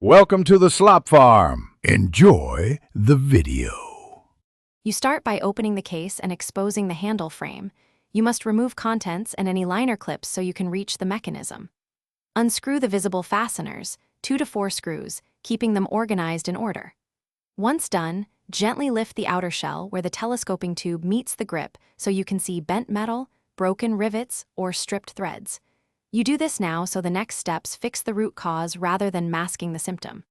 Welcome to the Slop Farm. Enjoy the video. You start by opening the case and exposing the handle frame. You must remove contents and any liner clips so you can reach the mechanism. Unscrew the visible fasteners, 2 to 4 screws, keeping them organized in order. Once done, gently lift the outer shell where the telescoping tube meets the grip so you can see bent metal, broken rivets, or stripped threads. You do this now so the next steps fix the root cause rather than masking the symptom.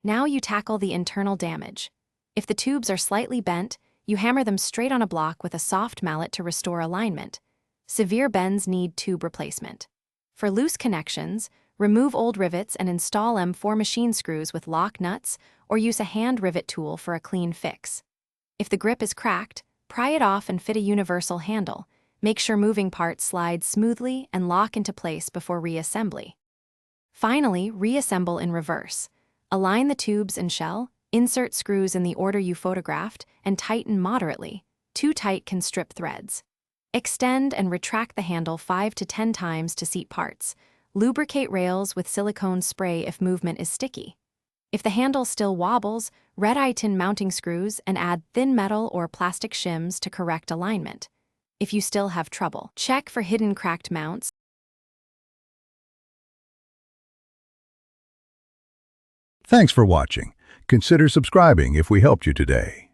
Now you tackle the internal damage. If the tubes are slightly bent, you hammer them straight on a block with a soft mallet to restore alignment. Severe bends need tube replacement. For loose connections, remove old rivets and install M4 machine screws with lock nuts or use a hand rivet tool for a clean fix. If the grip is cracked, pry it off and fit a universal handle. Make sure moving parts slide smoothly and lock into place before reassembly. Finally, reassemble in reverse. Align the tubes and shell, insert screws in the order you photographed, and tighten moderately. Too tight can strip threads. Extend and retract the handle 5 to 10 times to seat parts. Lubricate rails with silicone spray if movement is sticky. If the handle still wobbles, red-eye tin mounting screws and add thin metal or plastic shims to correct alignment. If you still have trouble, check for hidden cracked mounts. Thanks for watching. Consider subscribing if we helped you today.